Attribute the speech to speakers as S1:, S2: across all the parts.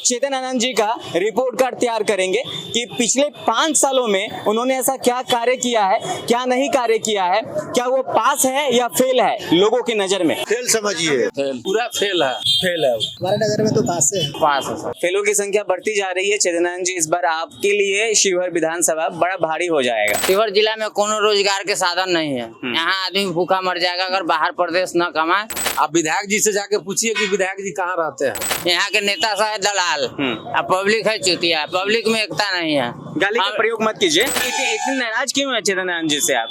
S1: चेतन आनंद जी का report card तैयार करेंगे कि पिछले 5 सालों में उन्होंने ऐसा क्या कार्य किया है, क्या नहीं कार्य किया है, क्या वो पास है या फेल है लोगों की नजर में।
S2: फेल समझिए,
S3: पूरा फेल है।
S4: हमारे नगर में तो पास है
S1: सर। फेलों की संख्या बढ़ती जा रही है। चेतन आनंद जी, इस बार आपके लिए शिवहर विधानसभा बड़ा भारी हो जाएगा।
S5: शिवहर जिला में कोनो रोजगार के साधन नहीं है। यहाँ आदमी भूखा मर जाएगा अगर बाहर प्रदेश न कमाए।
S3: आप विधायक जी से जाके पूछिए कि विधायक जी कहाँ रहते हैं।
S5: यहाँ के नेता सब है दलाल, अब पब्लिक है चुतिया, पब्लिक में एकता नहीं है।
S1: गाली का प्रयोग मत कीजिए। इतने नाराज क्यों है चेतन आनंद जी से आप?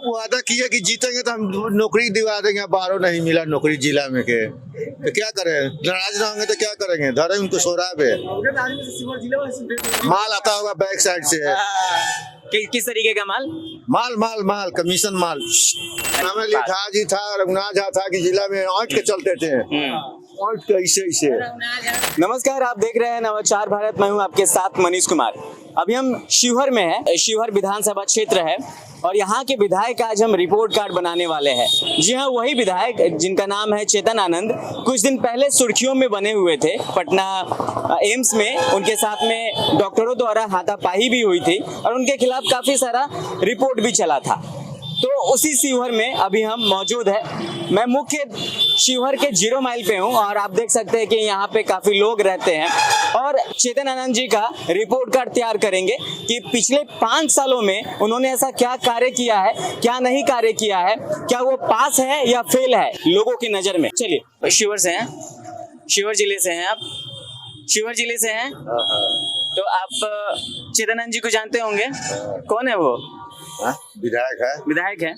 S2: वादा किए कि जीतेंगे तो हम नौकरी दिवा देंगे, 12 नहीं मिला नौकरी जिला में के, तो क्या करें? नाराज ना होंगे तो क्या करेंगे? धरे उनको सोरा पे माल आता होगा बैक साइड से।
S1: किस तरीके का माल?
S2: माल कमीशन माल। हमें लिखा जी था, रघुनाथ झा था कि जिला में आंट के चलते थे, आंट के ऐसे।
S1: नमस्कार, आप देख रहे हैं नवाचार भारत। मैं हूं आपके साथ मनीष कुमार। अभी हम शिवहर में हैं। शिवहर विधानसभा क्षेत्र है और यहाँ के विधायक आज हम रिपोर्ट कार्ड बनाने वाले हैं। जी हाँ, वही विधायक जिनका नाम है चेतन आनंद, कुछ दिन पहले सुर्खियों में बने हुए थे पटना एम्स में। उनके साथ में डॉक्टरों द्वारा हाथापाई भी हुई थी और उनके खिलाफ काफी सारा रिपोर्ट भी चला था। तो उसी शिवहर में अभी हम मौजूद है। मैं मुख्य शिवहर के 0 माइल पे हूँ और आप देख सकते हैं कि यहाँ पे काफी लोग रहते हैं और चेतन आनंद जी का रिपोर्ट कार्ड तैयार करेंगे कि पिछले 5 सालों में उन्होंने ऐसा क्या कार्य किया है, क्या नहीं कार्य किया है, क्या वो पास है या फेल है लोगों की नजर में। चलिए, शिवहर से हैं, शिवहर जिले से हैं आप? शिवहर जिले से हैं तो आप चेतन आनंद जी को जानते होंगे। कौन है वो?
S2: विधायक है।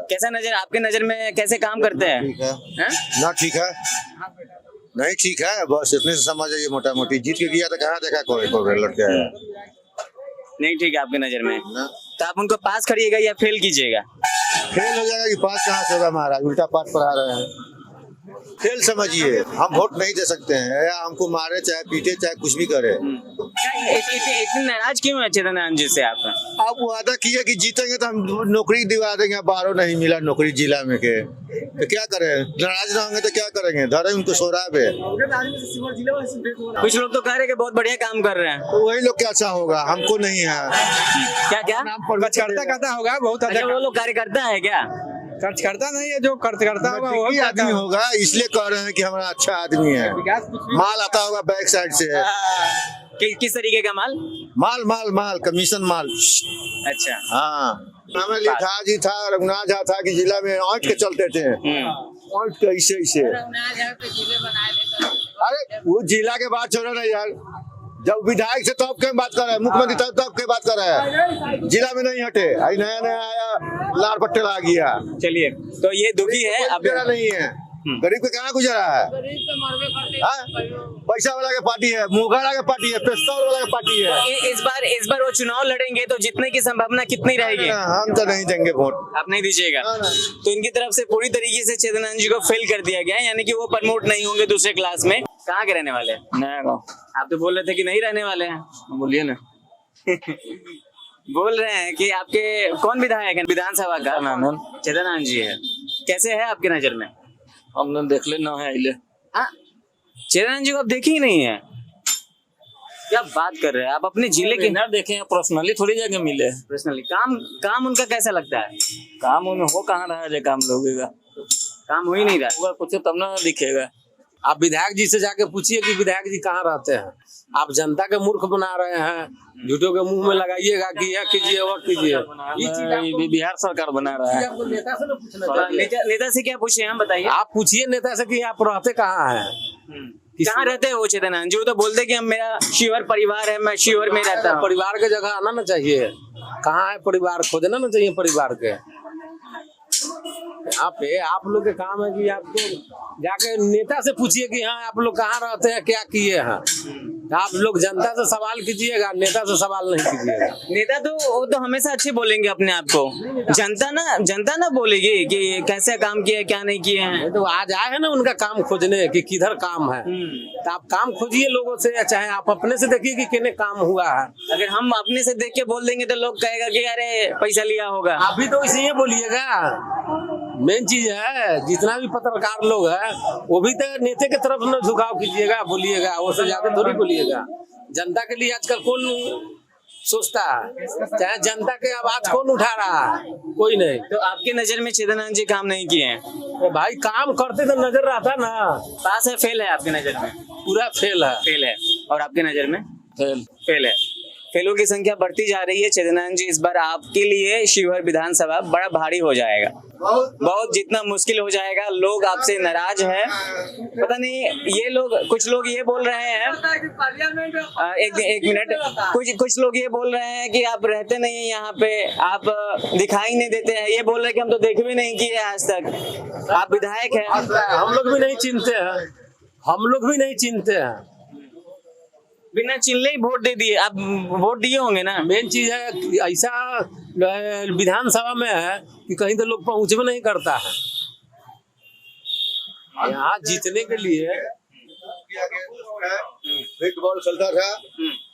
S1: कैसा नजर आपके नजर में, कैसे काम करते हैं?
S2: ठीक है ना? ठीक है नहीं, ठीक है, बस इतने से समझ जाइए। मोटा मोटी जीत के गया तो कहाँ देखा कोई लड़के है
S1: नहीं ठीक है आपके नजर में ना? तो आप उनको पास करिएगा या फेल कीजिएगा?
S2: फेल हो जाएगा कि पास कहाँ से होगा महाराज? उल्टा पाठ पढ़ा रहे हैं। फेल समझिए, हम वोट नहीं दे सकते हैं, या हमको मारे चाहे पीटे चाहे कुछ भी करे।
S1: इतने नाराज क्यों है चेतन आनंद जी से आप?
S2: वादा किए कि जीतेंगे तो हम नौकरी दिवा देंगे, 12 नहीं मिला नौकरी जिला में के, तो क्या करें? नाराज ना होंगे तो क्या करेंगे? धरे उनको सोरा पे।
S1: कुछ लोग तो कह रहे हैं कि बहुत बढ़िया काम कर रहे हैं।
S2: तो वही लोग कैसा होगा, हमको नहीं है।
S1: क्या
S3: करता होगा बहुत
S1: अच्छा, वो लोग कार्यकर्ता है क्या?
S3: खर्च करता नहीं है, जो खर्च करता होगा वो
S2: आदमी होगा, इसलिए कह रहे हैं कि हमारा अच्छा आदमी है। माल आता होगा बैक साइड से।
S1: किस तरीके का माल?
S2: माल कमीशन माल।
S1: अच्छा,
S2: हाँ, हमें लिखा जी था, रघुनाथ झा था कि जिला में आंट के चलते थे, आंट के ऐसे। अरे वो जिला के बात छोड़ो ना यार, जब विधायक से तब क्यों बात कर रहे हैं, मुख्यमंत्री तब क्यों बात कर रहे हैं? जिला में नहीं हटे, अभी नया आया लाल पट्टे ला गया।
S1: चलिए, तो ये दुखी है, अब
S2: नहीं है। गरीब के कहाँ गुजरा है? पैसा वाला के पार्टी है, मुगाड़ा के पार्टी है, पिस्तौल वाला के पार्टी है।
S1: इस बार वो चुनाव लड़ेंगे तो जीतने की संभावना कितनी रहेगी?
S2: हम तो नहीं देंगे वोट।
S1: आप नहीं दीजिएगा? तो इनकी तरफ से पूरी तरीके से चेतन आनंद जी को फेल कर दिया गया है, यानी कि वो प्रमोट नहीं होंगे दूसरे क्लास में। कहाँ के रहने वाले हैं?
S5: नया गाँव।
S1: आप तो बोल रहे थे कि नहीं रहने वाले हैं।
S5: बोलिए ना।
S1: बोल रहे हैं कि आपके कौन विधायक है विधानसभा का? चेतन आनंद जी है। कैसे है आपके नजर में?
S5: हमने देख ले ना है
S1: चेतन आनंद जी को आप देखे ही नहीं है? क्या बात कर रहे हैं आप? अपने जिले के
S5: ना देखे, पर्सनली थोड़ी जगह मिले।
S1: पर्सनली काम उनका कैसा लगता है?
S5: काम उन्हें हो कहाँ रहा है, काम लोगेगा,
S1: काम हो ही नहीं रहा।
S5: कुछ तब ना दिखेगा।
S3: आप विधायक जी से जाके पूछिए कि विधायक जी कहाँ रहते हैं। आप जनता के मूर्ख बना रहे हैं, झूठों के मुंह में लगाइएगा कि यह कीजिए वो कीजिए।
S5: बिहार सरकार बना रहा है।
S1: नेता से क्या पूछे हम, बताइए।
S3: आप पूछिए नेता से कि आप रहते कहाँ हैं,
S1: कहाँ रहते हैं वो चेतन आनंद जी? वो तो बोलते कि हम, मेरा शिवहर परिवार है, मैं शिवहर में रहता हूँ।
S3: परिवार के जगह आना ना चाहिए। कहाँ है परिवार, खोजना ना चाहिए परिवार के। यहाँ पे आप लोग के काम है कि आपको जाके नेता से पूछिए कि हाँ आप लोग कहाँ रहते हैं, क्या किए हैं। आप लोग जनता से सवाल कीजिएगा, नेता से सवाल नहीं कीजिएगा।
S1: नेता तो वो तो हमेशा अच्छे बोलेंगे अपने आप को, जनता ना बोलेगी कि कैसे काम किए क्या नहीं किए हैं।
S3: तो आज आए हैं ना उनका काम खोजने कि किधर काम है। तो आप काम खोजिए लोगों से, चाहे आप अपने से देखिए कि कितने काम हुआ है।
S1: अगर हम अपने से देख के बोल देंगे तो लोग कहेगा कि अरे पैसा लिया होगा।
S3: आप भी तो इसे बोलिएगा मेन चीज है जितना भी पत्रकार लोग है वो भी तो नेता के तरफ न झुकाव कीजिएगा, बोलिएगा, वो से ज्यादा थोड़ी बोलिएगा। जनता के लिए आजकल कौन सोचता है, चाहे जनता के आवाज कौन उठा रहा है, कोई नहीं।
S1: तो आपके नजर में चेतनानंद जी काम नहीं किए हैं?
S3: तो भाई काम करते तो नजर आता ना।
S1: पास है फेल है आपके नजर में?
S3: पूरा फेल है।
S1: फेल है। और आपके नजर में?
S3: फेल।
S1: फेल है। फेलों की संख्या बढ़ती जा रही है। चेतनानंद जी, इस बार आपके लिए शिवहर विधानसभा बड़ा भारी हो जाएगा, बहुत जितना मुश्किल हो जाएगा। लोग आपसे नाराज हैं, पता नहीं ये लोग, कुछ लोग ये बोल रहे हैं, एक मिनट, कुछ लोग ये बोल रहे हैं कि आप रहते नहीं है यहाँ पे, आप दिखाई नहीं देते हैं। ये बोल रहे हैं कि हम तो देख भी नहीं किए आज तक, आप विधायक हैं।
S3: हम लोग भी नहीं चिनते हैं, हम लोग भी नहीं चिनते हैं।
S1: बिना चिल्ले ही वोट दे दिए, आप वोट दिए होंगे ना?
S3: मेन चीज है कि ऐसा विधानसभा में है कि कहीं तो लोग पहुंच भी नहीं करता है। यहाँ जीतने के लिए
S2: फुटबॉल खेलता था,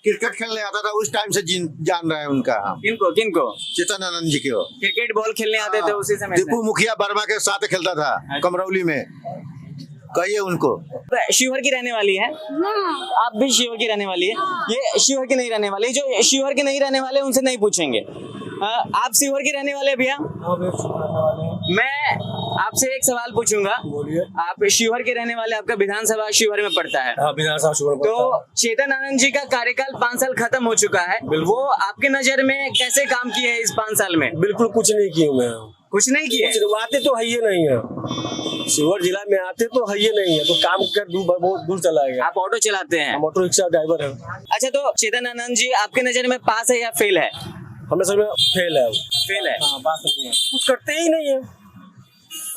S2: क्रिकेट खेलने आता था, उस टाइम से जान रहे हैं उनका।
S1: किनको किनको?
S2: चेतनानंद जी को।
S1: क्रिकेट बॉल खेलने आते थे उसी समय से?
S2: दीपू मुखिया वर्मा के साथ खेलता था कमरौली में, कहिए उनको।
S1: शिवहर की रहने वाली है? आप भी शिवहर की रहने वाली है? ये शिवहर की नहीं रहने वाली, जो शिवहर के नहीं रहने वाले उनसे नहीं पूछेंगे। आप शिवहर के रहने वाले भैया? मैं आपसे एक सवाल पूछूंगा। आप शिवहर के रहने वाले, आपका विधानसभा शिवहर में पड़ता है?
S3: विधानसभा शिवहर में।
S1: तो चेतनानंद जी का कार्यकाल 5 साल खत्म हो चुका है, वो आपके नजर में कैसे काम किए हैं इस 5 साल में?
S3: बिल्कुल कुछ नहीं किए मैं।
S1: कुछ नहीं किए?
S3: आते तो है ही नहीं है, शिवहर जिला में आते तो है ही नहीं है, तो काम कर बहुत दूर चला गया।
S1: आप ऑटो चलाते हैं?
S3: हम ऑटो रिक्शा ड्राइवर है।
S1: अच्छा, तो चेतनानंद जी आपके नजर में पास है या फेल है?
S3: हमें सब में फेल है।
S1: फेल है।
S3: बात नहीं है, कुछ करते ही नहीं है।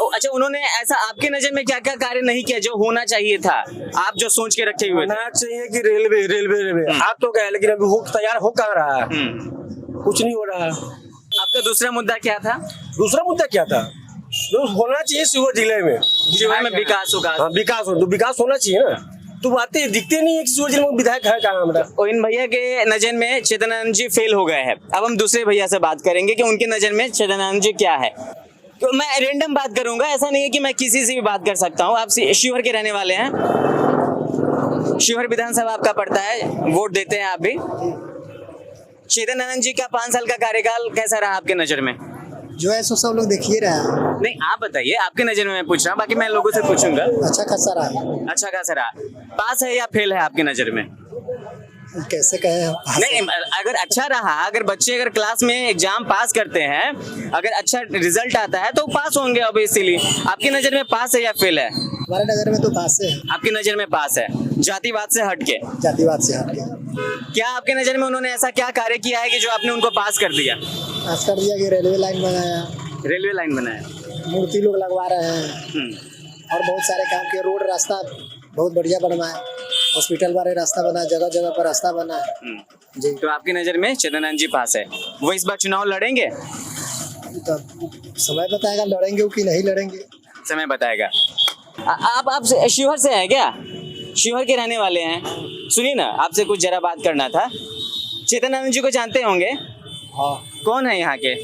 S1: अच्छा, उन्होंने ऐसा आपके नजर में क्या क्या कार्य नहीं किया जो होना चाहिए था, आप जो सोच के रखे हुए थे?
S3: होना चाहिए कि रेलवे हाथ तो गया, लेकिन अभी हो तैयार हो कहाँ रहा है, कुछ नहीं हो रहा है।
S1: आपका दूसरा मुद्दा क्या था?
S3: दूसरा मुद्दा क्या था? जो होना चाहिए शिवहर जिले में,
S1: शिवहर में विकास होगा।
S3: हाँ, विकास होना चाहिए ना। तो बातें दिखते नहीं है कि शिवहर जिले में विधायक है कहाँ हमारा।
S1: और इन भैया के नजर में चेतनानंद जी फेल हो गए हैं। अब हम दूसरे भैया से बात करेंगे कि उनके नजर में चेतनानंद जी क्या है। तो मैं रेंडम बात करूंगा, ऐसा नहीं है कि मैं किसी से भी बात कर सकता हूँ। आप शिवहर के रहने वाले हैं, शिवहर विधानसभा आपका पड़ता है, वोट देते हैं आप भी। चेतनानंद जी का 5 साल का कार्यकाल कैसा रहा आपके नजर में?
S4: जो है सो सब लोग देखिए रहा है।
S1: नहीं, आप बताइए, आपके नजर में मैं पूछ रहा हूँ, बाकी मैं लोगों से पूछूंगा।
S4: अच्छा खासा रहा।
S1: अच्छा खासा रहा। पास है या फेल है आपके नजर में?
S4: कैसे कहे?
S1: नहीं, अगर अच्छा रहा, अगर बच्चे अगर क्लास में एग्जाम पास करते हैं, अगर अच्छा रिजल्ट आता है तो पास होंगे ऑब्वियसली। आपकी नजर में पास है या फेल है?
S4: हमारे नजर में तो पास है।
S1: आपकी नजर में पास है, जातिवाद से हटके?
S4: जातिवाद से हटके।
S1: क्या आपके नजर में उन्होंने ऐसा क्या कार्य किया है कि जो आपने उनको पास कर दिया?
S4: पास कर दिया कि रेलवे लाइन बनाया,
S1: रेलवे लाइन बनाया,
S4: मूर्ति लोग लगवा रहे हैं, और बहुत सारे काम किए। रोड रास्ता बहुत बढ़िया बनवाया, हॉस्पिटल वाले रास्ता बना, जगह जगह पर रास्ता बना जी।
S1: तो आपकी नजर में चेतनानंद जी पास है, वो इस बार चुनाव लड़ेंगे?
S4: तो समय बताएगा लड़ेंगे कि नहीं लड़ेंगे।
S1: समय बताएगा। आप शिवहर से हैं क्या? शिवहर के रहने वाले हैं? सुनिए ना, आपसे कुछ जरा बात करना था। चेतनानंद जी को जानते होंगे?
S4: हाँ।
S1: कौन है यहाँ के?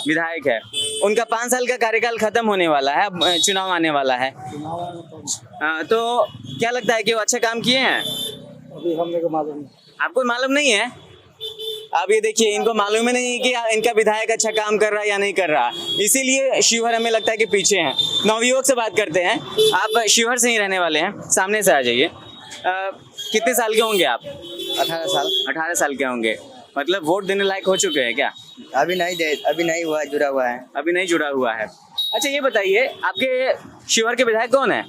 S1: विधायक है। उनका 5 साल का कार्यकाल खत्म होने वाला है, अब चुनाव आने वाला है। तो क्या लगता है कि वो अच्छा काम किए हैं?
S4: अभी हम लोग को मालूम नहीं।
S1: आपको मालूम नहीं है? अब ये देखिए, इनको मालूम ही नहीं कि इनका विधायक अच्छा काम कर रहा है या नहीं कर रहा, इसीलिए शिवहर हमें लगता है कि पीछे हैं। नवयुवक से बात करते हैं। आप शिवहर से ही रहने वाले हैं, सामने से आ जाइए। कितने साल के होंगे आप?
S5: 18 साल।
S1: 18 साल के होंगे, मतलब वोट देने लायक हो चुके हैं क्या?
S5: अभी नहीं हुआ, जुड़ा हुआ है।
S1: अभी नहीं जुड़ा हुआ है। अच्छा, ये बताइए, आपके शिवहर के विधायक कौन है?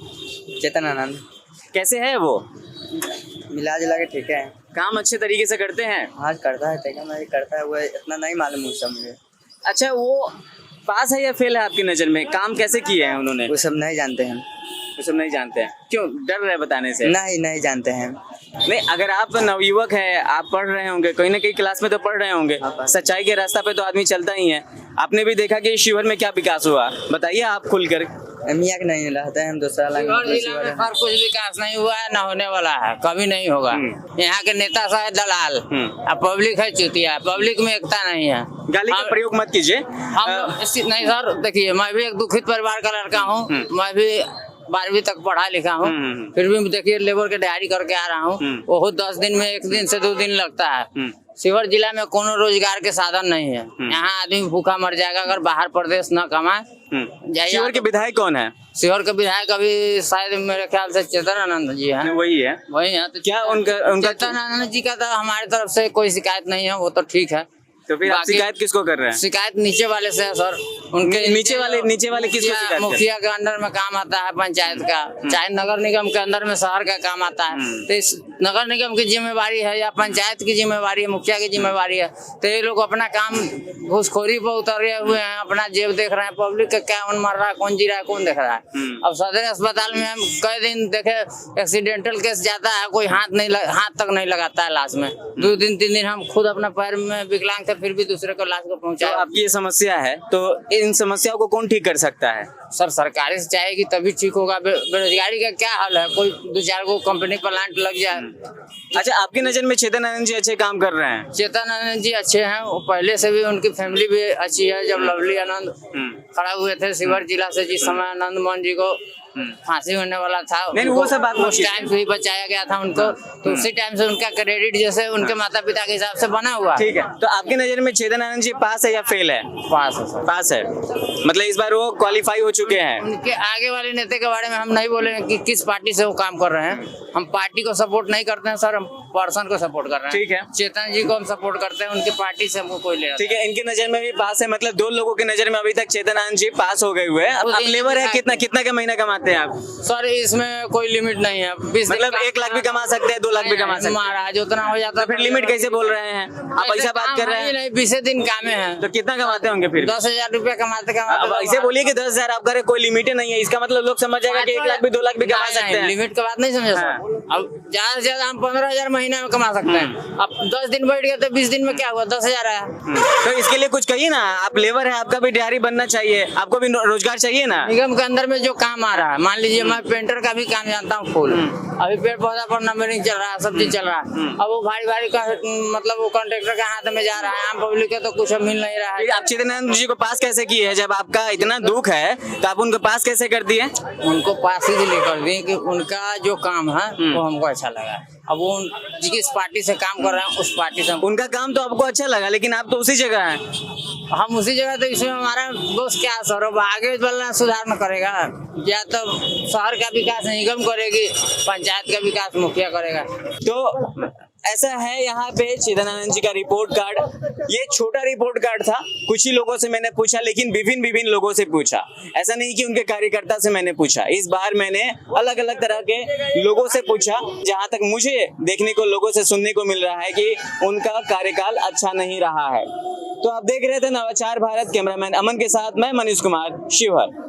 S5: चेतनानंद।
S1: कैसे है वो?
S5: मिला जुला के ठीक है,
S1: काम अच्छे तरीके से करते हैं?
S5: हाँ करता है, ठीक है, मैं करता है, वो इतना नहीं मालूम उसका मुझे।
S1: अच्छा, वो पास है या फेल है आपकी नजर में? काम कैसे किए हैं उन्होंने?
S5: वो सब नहीं जानते हैं।
S1: वो सब नहीं जानते हैं? क्यों डर रहे बताने से?
S5: नहीं जानते हैं।
S1: नहीं, अगर आप नवयुवक है, आप पढ़ रहे होंगे, कहीं ना कहीं क्लास में तो पढ़ रहे होंगे, सच्चाई के रास्ता पे तो आदमी चलता ही है। आपने भी देखा कि शिवहर में क्या विकास हुआ, बताइए आप खुलकर।
S6: मियाँ के नहीं रहते हैं, हम दूसरा
S5: शिवहर जिला में पर कुछ विकास नहीं हुआ है, न होने वाला है, कभी नहीं होगा। यहाँ के नेता सब है दलाल, अब पब्लिक है चुतिया, पब्लिक में एकता नहीं है।
S1: गाली का प्रयोग मत कीजिए।
S5: नहीं सर, देखिए मैं भी एक दुखित परिवार का लड़का हूँ, मैं भी 12वीं तक पढ़ा लिखा हूँ, फिर भी देखिए लेबर के दिहाड़ी करके आ रहा हूँ, वो 10 दिन में 1 दिन से 2 दिन लगता है। शिवहर जिला में कोनो रोजगार के साधन नहीं है, यहाँ आदमी भूखा मर जाएगा अगर बाहर प्रदेश न कमाए।
S1: शिवहर के विधायक कौन है?
S5: शिवहर के विधायक अभी शायद मेरे ख्याल से चेतन आनंद जी है।
S1: वही है।
S5: तो
S1: क्या उनका
S5: चेतन आनंद जी का तो हमारी तरफ से कोई शिकायत नहीं है, वो तो ठीक है।
S1: तो फिर आप शिकायत किसको कर रहे हैं?
S5: शिकायत नीचे वाले से है सर, उनके
S1: नीचे वाले किसको शिकायत कर रहे हैं?
S5: मुखिया के अंडर में काम आता है पंचायत का, चाहे नगर निगम के अंदर में शहर का काम आता है, तो इस नगर निगम की जिम्मेवारी है या पंचायत की जिम्मेवारी है, मुखिया की जिम्मेवारी है, तो ये लोग अपना काम घूसखोरी पर उतरे हुए हैं, अपना जेब देख रहे हैं, पब्लिक का क्या कौन मर रहा है, कौन जी रहा है, कौन देख रहा है। अब सदर अस्पताल में हम कई दिन देखे एक्सीडेंटल केस जाता है, कोई हाथ तक नहीं लगाता है लाश में, 2 दिन 3 दिन हम खुद अपना पैर में विकलांग थे, फिर भी दूसरे को लाश को पहुंचाया।
S1: तो आपकी ये समस्या है, तो इन समस्याओं को कौन ठीक कर सकता है?
S5: सर सरकारी से चाहेगी तभी ठीक होगा। बेरोजगारी का क्या हाल है, कोई 2-4 को कंपनी प्लांट लग जाए।
S1: अच्छा, आपकी नजर में चेतन आनंद जी अच्छे काम कर रहे हैं?
S5: चेतन आनंद जी अच्छे हैं, वो पहले से भी उनकी फैमिली भी अच्छी है। जब लवली आनंद खड़ा हुए थे शिवहर जिला से, जिस समय आनंद मोहन जी को फांसी होने वाला था,
S1: नहीं वो सब बात
S5: उस टाइम से ही बचाया गया था उनको, तो उसी टाइम से उनका क्रेडिट जैसे उनके माता पिता के हिसाब से बना हुआ।
S1: ठीक है, तो आपकी नजर में चेतन आनंद जी पास है या फेल है?
S5: पास है सर।
S1: पास है, मतलब इस बार वो क्वालिफाई हो चुके हैं।
S5: उनके आगे वाले नेता के बारे में हम नहीं बोलेंगे कि किस पार्टी से वो काम कर रहे हैं, हम पार्टी को सपोर्ट नहीं करते हैं सर, हम पर्सन को सपोर्ट कर रहे हैं।
S1: ठीक है,
S5: चेतन जी को हम सपोर्ट करते हैं, उनकी पार्टी से हमको कोई लेना।
S1: ठीक है, इनकी नजर में भी पास है, मतलब 2 लोगों की नजर में अभी तक चेतन आनंद जी पास हो गए हुए हैं। अब लेबर है, कितना का महीना कमाते हैं आप?
S5: सर इसमें कोई लिमिट नहीं है, 20
S1: मतलब 1 लाख भी कमा सकते हैं, 2 लाख भी कमा सकते हैं
S5: महाराज, उतना हो जाता।
S1: फिर लिमिट कैसे बोल रहे हैं आप? ऐसा बात कर रहे हैं
S5: नहीं, 20 दिन कामे हैं,
S1: तो कितना कमाते होंगे फिर?
S5: 10,000 रुपया कमाते।
S1: अब ऐसे बोलिए कि 10,000 आप करे, कोई लिमिट नहीं है, इसका मतलब लोग समझ जाएगा कि 1 लाख भी 2 लाख भी कमा सकते हैं।
S5: लिमिट का बात नहीं समझे सर। अब ज्यादा से ज्यादा हम 15,000 महीने में कमा सकते हैं। अब 10 दिन बैठ गए तो 20 दिन में क्या हुआ, 10,000 आया।
S1: तो इसके लिए कुछ कहिए ना, आप लेबर है, आपका भी दिहाड़ी बनना चाहिए, आपको भी रोजगार चाहिए ना।
S5: निगम के अंदर में जो काम आ रहा है, मान लीजिए मैं पेंटर का भी काम जानता हूँ, फूल अभी पेड़ पौधा पर नंबरिंग चल रहा है, सब चीज चल रहा है। अब वो भारी मतलब वो कॉन्ट्रेक्टर के हाथ में जा रहा है, आम पब्लिक के तो कुछ मिल नहीं रहा है।
S1: आप चेतन आनंद जी को पास कैसे किए है? जब आपका इतना दुख है तो आप उनको पास कैसे कर दिए?
S5: उनको पास इसलिए कर दिए कि उनका जो काम है वो हमको अच्छा लगा। अब वो जिस पार्टी से काम कर रहे हैं उस पार्टी से
S1: उनका काम तो आपको अच्छा लगा, लेकिन आप तो उसी जगह हैं।
S5: हम उसी जगह, तो इसमें हमारा दोस्त क्या सर, अब आगे वाला सुधार न करेगा, या तो शहर का विकास निगम करेगी, पंचायत का विकास मुखिया करेगा।
S1: तो ऐसा है यहाँ पे चेतन आनंद जी का रिपोर्ट कार्ड। ये छोटा रिपोर्ट कार्ड था, कुछ ही लोगों से मैंने पूछा, लेकिन विभिन्न लोगों से पूछा। ऐसा नहीं कि उनके कार्यकर्ता से मैंने पूछा, इस बार मैंने अलग अलग तरह के लोगों से पूछा। जहाँ तक मुझे देखने को, लोगों से सुनने को मिल रहा है कि उनका कार्यकाल अच्छा नहीं रहा है। तो आप देख रहे थे नवाचार भारत, कैमरामैन अमन के साथ मैं मनीष कुमार, शिवहर।